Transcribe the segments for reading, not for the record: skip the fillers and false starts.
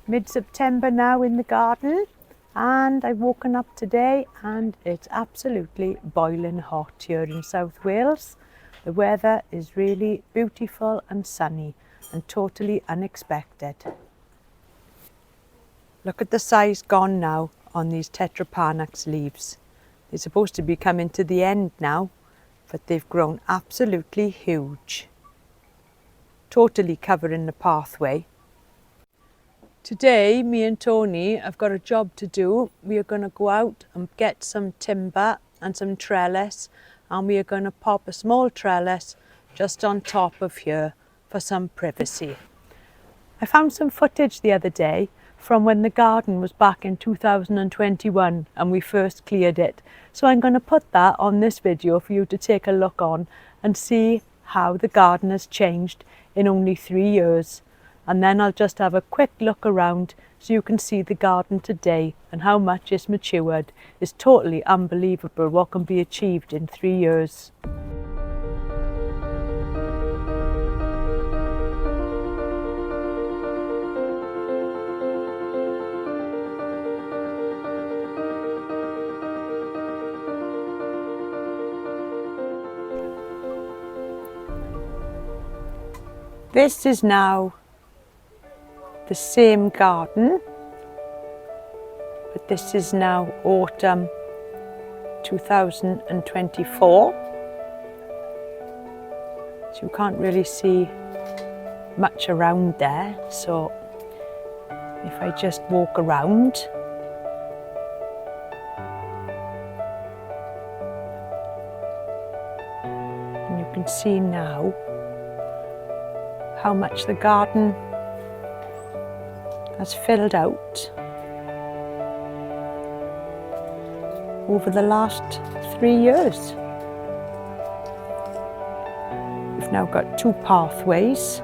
Mid-September now in the garden, and I've woken up today and it's absolutely boiling hot here in South Wales. The weather is really beautiful and sunny and totally unexpected. Look at the size gone now on these Tetrapanax leaves. They're supposed to be coming to the end now, but they've grown absolutely huge, totally covering the pathway. Today, me and Tony have got a job to do. We are going to go out and get some timber and some trellis, and we are going to pop a small trellis just on top of here for some privacy. I found some footage the other day from when the garden was back in 2021 and we first cleared it. So I'm going to put that on this video for you to take a look on and see how the garden has changed in only 3 years. And then I'll just have a quick look around so you can see the garden today and how much it's matured. It's totally unbelievable what can be achieved in 3 years. This is now the same garden, but this is now autumn 2024. So you can't really see much around there. So if I just walk around, and you can see now how much the garden has filled out over the last 3 years. We've now got 2 pathways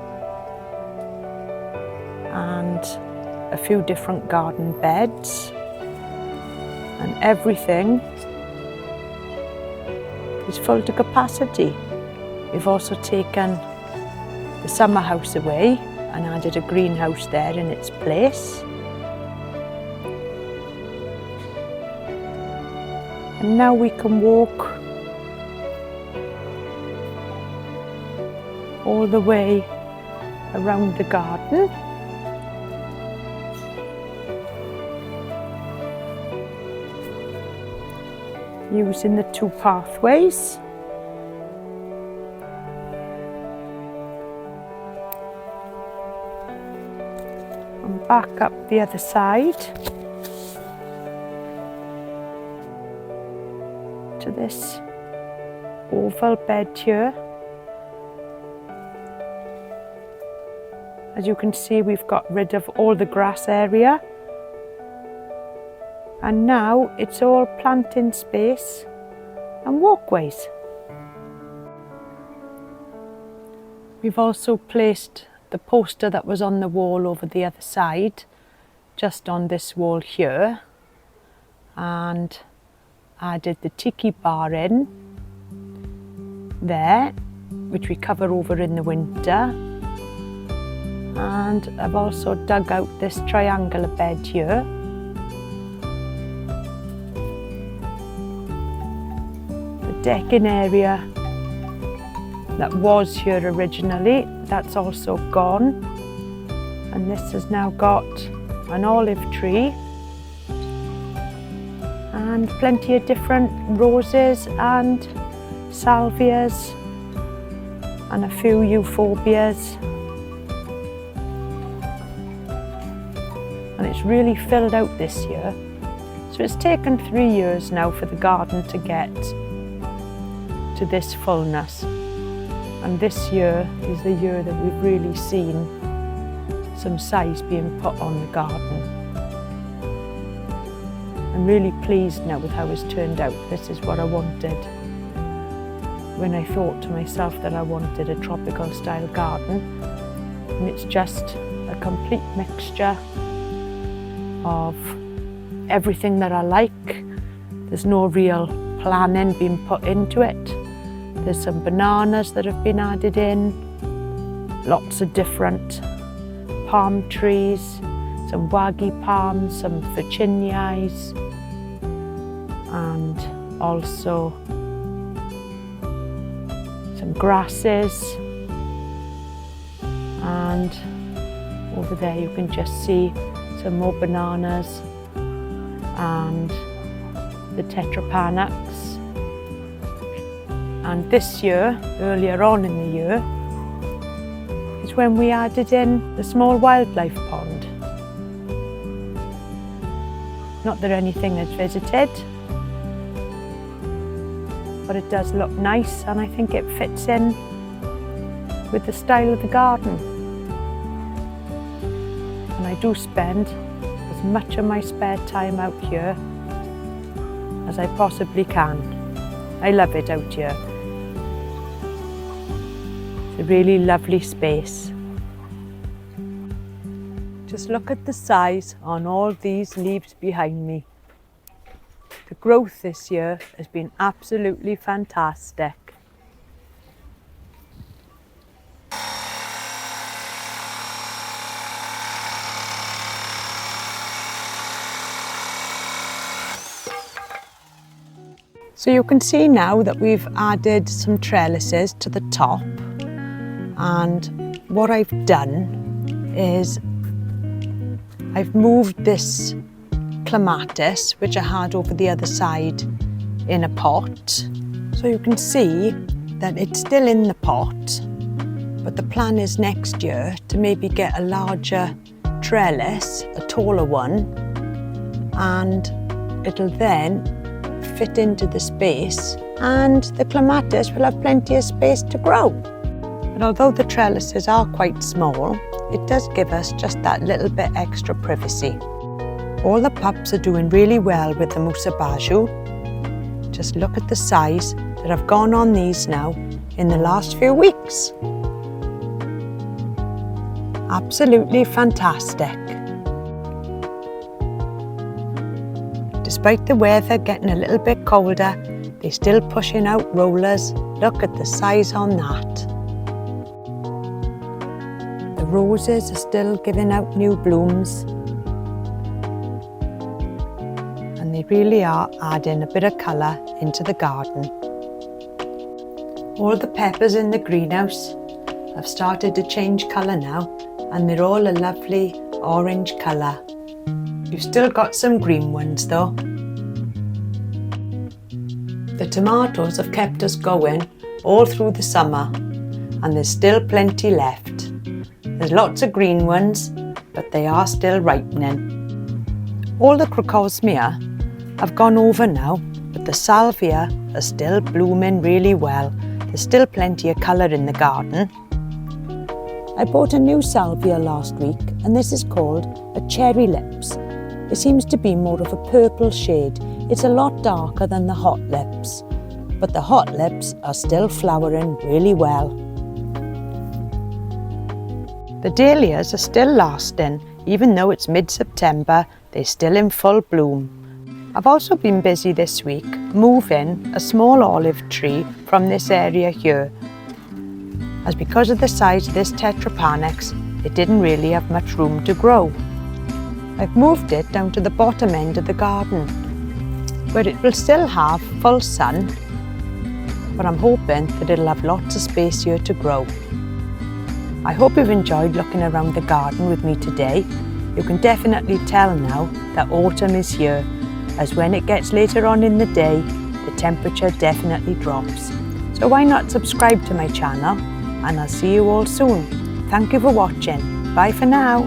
and a few different garden beds, and everything is full to capacity. We've also taken the summer house away and added a greenhouse there in its place. And now we can walk all the way around the garden. Using the 2 pathways. And back up the other side to this oval bed here. As you can see, we've got rid of all the grass area, and now it's all planting space and walkways. We've also placed the poster that was on the wall over the other side just on this wall here, and added the tiki bar in there, which we cover over in the winter. And I've also dug out this triangular bed here. The decking area that was here originally, that's also gone, and this has now got an olive tree and plenty of different roses and salvias and a few euphorbias, and it's really filled out this year. So it's taken 3 years now for the garden to get to this fullness. And this year is the year that we've really seen some size being put on the garden. I'm really pleased now with how it's turned out. This is what I wanted when I thought to myself that I wanted a tropical style garden. And it's just a complete mixture of everything that I like. There's no real planning being put into it. There's some bananas that have been added in, lots of different palm trees, some waggy palms, some Virginias, and also some grasses. And over there you can just see some more bananas and the Tetrapanax. And this year, earlier on in the year, is when we added in the small wildlife pond. Not that anything has visited, but it does look nice, and I think it fits in with the style of the garden. And I do spend as much of my spare time out here as I possibly can. I love it out here. It's a really lovely space. Just look at the size on all these leaves behind me. The growth this year has been absolutely fantastic. So you can see now that we've added some trellises to the top, and what I've done is I've moved this clematis, which I had over the other side, in a pot. So you can see that it's still in the pot, but the plan is next year to maybe get a larger trellis, a taller one, and it'll then fit into the space, and the clematis will have plenty of space to grow. But although the trellises are quite small, it does give us just that little bit extra privacy. All the pups are doing really well with the Musa Basjoo. Just look at the size that have gone on these now in the last few weeks. Absolutely fantastic. Despite the weather getting a little bit colder, they're still pushing out rollers. Look at the size on that. The roses are still giving out new blooms. And they really are adding a bit of colour into the garden. All the peppers in the greenhouse have started to change colour now, and they're all a lovely orange colour. You've still got some green ones though. The tomatoes have kept us going all through the summer, and there's still plenty left. There's lots of green ones, but they are still ripening. All the crocosmia have gone over now, but the salvia are still blooming really well. There's still plenty of colour in the garden. I bought a new salvia last week, and this is called a cherry lips. It seems to be more of a purple shade. It's a lot darker than the hot lips, but the hot lips are still flowering really well. The dahlias are still lasting, even though it's mid-September, they're still in full bloom. I've also been busy this week moving a small olive tree from this area here, as because of the size of this Tetrapanax, it didn't really have much room to grow. I've moved it down to the bottom end of the garden, where it will still have full sun, but I'm hoping that it'll have lots of space here to grow. I hope you've enjoyed looking around the garden with me today. You can definitely tell now that autumn is here, as when it gets later on in the day, the temperature definitely drops. So why not subscribe to my channel, and I'll see you all soon. Thank you for watching. Bye for now.